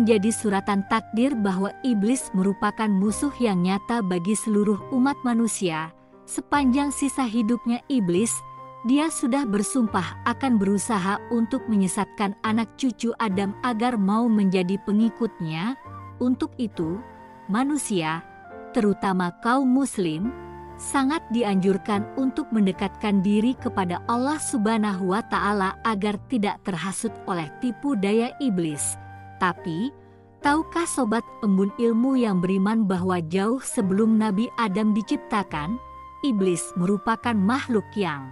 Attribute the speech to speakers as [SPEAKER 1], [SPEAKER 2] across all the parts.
[SPEAKER 1] menjadi suratan takdir bahwa iblis merupakan musuh yang nyata bagi seluruh umat manusia. Sepanjang sisa hidupnya iblis, dia sudah bersumpah akan berusaha untuk menyesatkan anak cucu Adam agar mau menjadi pengikutnya. Untuk itu, manusia, terutama kaum muslim, sangat dianjurkan untuk mendekatkan diri kepada Allah Subhanahu wa Ta'ala agar tidak terhasut oleh tipu daya iblis. Tapi, tahukah sobat embun ilmu yang beriman bahwa jauh sebelum Nabi Adam diciptakan, iblis merupakan makhluk yang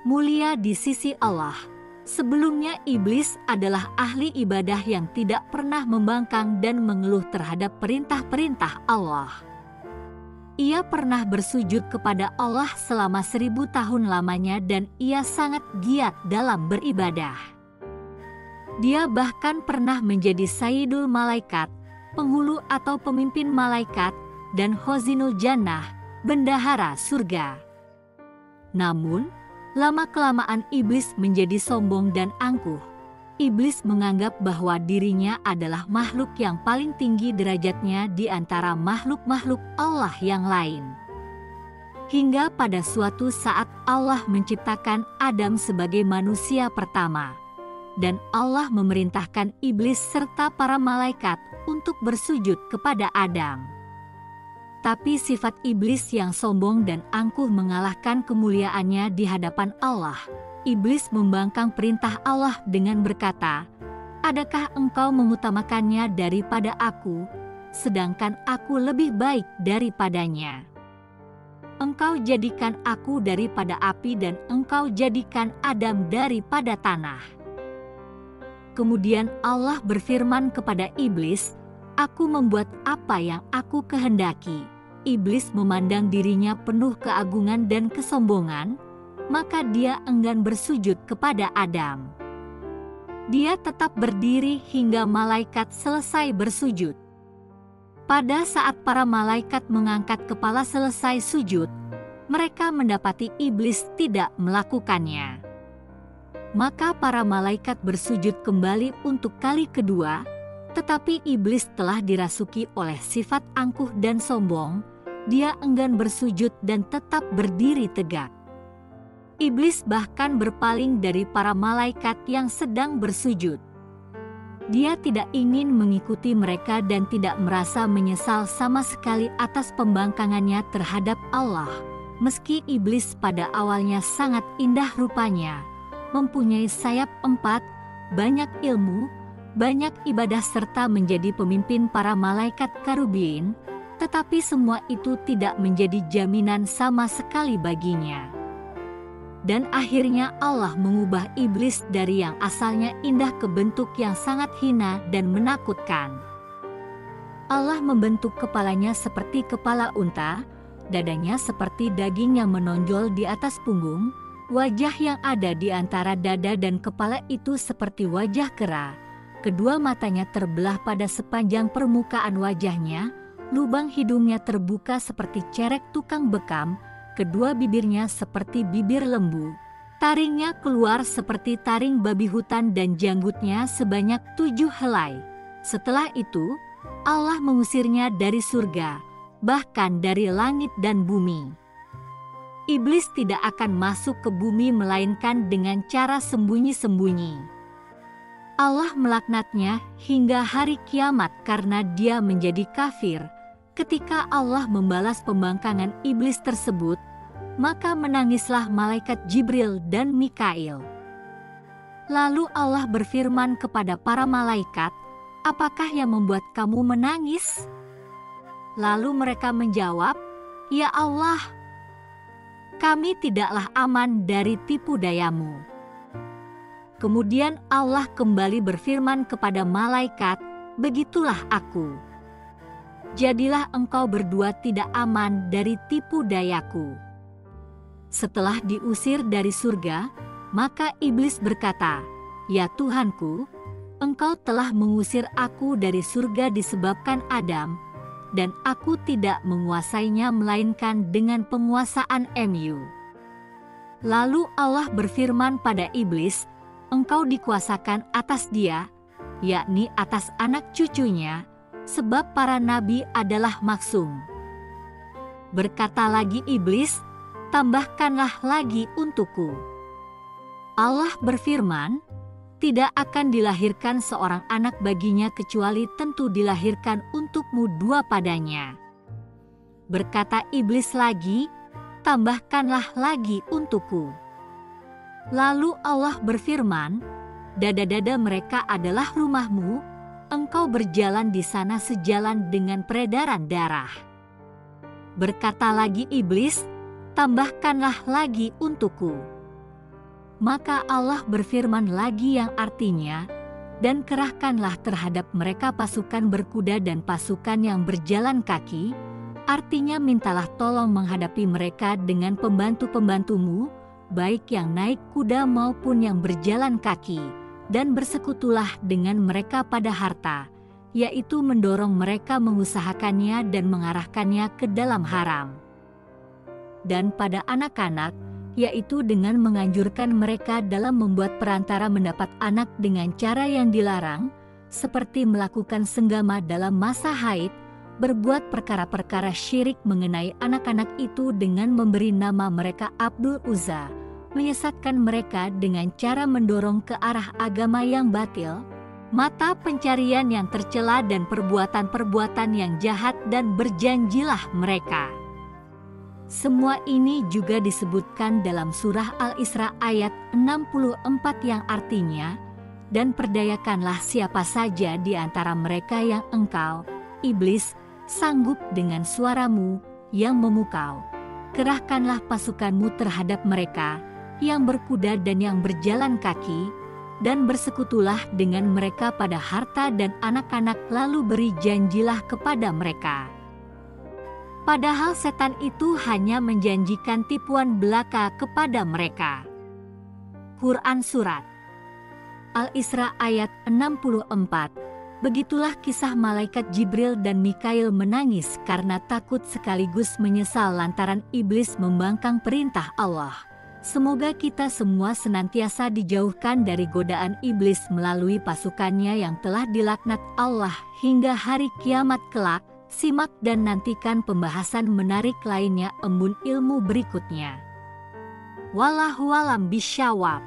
[SPEAKER 1] mulia di sisi Allah. Sebelumnya iblis adalah ahli ibadah yang tidak pernah membangkang dan mengeluh terhadap perintah-perintah Allah. Ia pernah bersujud kepada Allah selama 1000 tahun lamanya dan ia sangat giat dalam beribadah. Dia bahkan pernah menjadi Sayyidul Malaikat, penghulu atau pemimpin malaikat, dan Khazinul Jannah, bendahara surga. Namun, lama-kelamaan iblis menjadi sombong dan angkuh. Iblis menganggap bahwa dirinya adalah makhluk yang paling tinggi derajatnya di antara makhluk-makhluk Allah yang lain. Hingga pada suatu saat Allah menciptakan Adam sebagai manusia pertama. Dan Allah memerintahkan iblis serta para malaikat untuk bersujud kepada Adam. Tapi sifat iblis yang sombong dan angkuh mengalahkan kemuliaannya di hadapan Allah. Iblis membangkang perintah Allah dengan berkata, "Adakah engkau mengutamakannya daripada aku, sedangkan aku lebih baik daripadanya? Engkau jadikan aku daripada api dan engkau jadikan Adam daripada tanah." Kemudian Allah berfirman kepada iblis, "Aku membuat apa yang aku kehendaki." Iblis memandang dirinya penuh keagungan dan kesombongan, maka dia enggan bersujud kepada Adam. Dia tetap berdiri hingga malaikat selesai bersujud. Pada saat para malaikat mengangkat kepala selesai sujud, mereka mendapati iblis tidak melakukannya. Maka para malaikat bersujud kembali untuk kali kedua, tetapi iblis telah dirasuki oleh sifat angkuh dan sombong. Dia enggan bersujud dan tetap berdiri tegak. Iblis bahkan berpaling dari para malaikat yang sedang bersujud. Dia tidak ingin mengikuti mereka dan tidak merasa menyesal sama sekali atas pembangkangannya terhadap Allah. Meski iblis pada awalnya sangat indah rupanya, mempunyai sayap 4, banyak ilmu, banyak ibadah serta menjadi pemimpin para malaikat karubin, tetapi semua itu tidak menjadi jaminan sama sekali baginya. Dan akhirnya Allah mengubah iblis dari yang asalnya indah ke bentuk yang sangat hina dan menakutkan. Allah membentuk kepalanya seperti kepala unta, dadanya seperti daging yang menonjol di atas punggung, wajah yang ada di antara dada dan kepala itu seperti wajah kera. Kedua matanya terbelah pada sepanjang permukaan wajahnya, lubang hidungnya terbuka seperti cerek tukang bekam, kedua bibirnya seperti bibir lembu, taringnya keluar seperti taring babi hutan dan janggutnya sebanyak 7 helai. Setelah itu, Allah mengusirnya dari surga, bahkan dari langit dan bumi. Iblis tidak akan masuk ke bumi melainkan dengan cara sembunyi-sembunyi. Allah melaknatnya hingga hari kiamat karena dia menjadi kafir. Ketika Allah membalas pembangkangan iblis tersebut, maka menangislah malaikat Jibril dan Mikail. Lalu Allah berfirman kepada para malaikat, "Apakah yang membuat kamu menangis?" Lalu mereka menjawab, "Ya Allah, kami tidaklah aman dari tipu dayamu." Kemudian Allah kembali berfirman kepada malaikat, "Begitulah aku. Jadilah engkau berdua tidak aman dari tipu dayaku." Setelah diusir dari surga, maka iblis berkata, "Ya Tuhanku, engkau telah mengusir aku dari surga disebabkan Adam, dan aku tidak menguasainya melainkan dengan penguasaan MU." Lalu Allah berfirman pada iblis, "Engkau dikuasakan atas dia, yakni atas anak cucunya, sebab para nabi adalah maksum. Berkata lagi iblis, tambahkanlah lagi untukku. Allah berfirman, tidak akan dilahirkan seorang anak baginya kecuali tentu dilahirkan untukmu dua padanya. Berkata iblis lagi, tambahkanlah lagi untukku. Lalu Allah berfirman, dada-dada mereka adalah rumahmu, engkau berjalan di sana sejalan dengan peredaran darah. Berkata lagi iblis, tambahkanlah lagi untukku. Maka Allah berfirman lagi yang artinya, dan kerahkanlah terhadap mereka pasukan berkuda dan pasukan yang berjalan kaki, artinya mintalah tolong menghadapi mereka dengan pembantu-pembantumu, baik yang naik kuda maupun yang berjalan kaki, dan bersekutulah dengan mereka pada harta, yaitu mendorong mereka mengusahakannya dan mengarahkannya ke dalam haram. Dan pada anak-anak, yaitu dengan menganjurkan mereka dalam membuat perantara mendapat anak dengan cara yang dilarang, seperti melakukan senggama dalam masa haid, berbuat perkara-perkara syirik mengenai anak-anak itu dengan memberi nama mereka Abdul Uzza, menyesatkan mereka dengan cara mendorong ke arah agama yang batil, mata pencarian yang tercela dan perbuatan-perbuatan yang jahat, dan berjanjilah mereka. Semua ini juga disebutkan dalam surah Al-Isra ayat 64 yang artinya, dan perdayakanlah siapa saja di antara mereka yang engkau, iblis, sanggup dengan suaramu yang memukau. Kerahkanlah pasukanmu terhadap mereka yang berkuda dan yang berjalan kaki, dan bersekutulah dengan mereka pada harta dan anak-anak, lalu beri janjilah kepada mereka. Padahal setan itu hanya menjanjikan tipuan belaka kepada mereka. Quran Surat Al-Isra ayat 64. Begitulah kisah malaikat Jibril dan Mikail menangis karena takut sekaligus menyesal lantaran iblis membangkang perintah Allah. Semoga kita semua senantiasa dijauhkan dari godaan iblis melalui pasukannya yang telah dilaknat Allah hingga hari kiamat kelak. Simak dan nantikan pembahasan menarik lainnya embun ilmu berikutnya. Wallahu a'lam bishawab.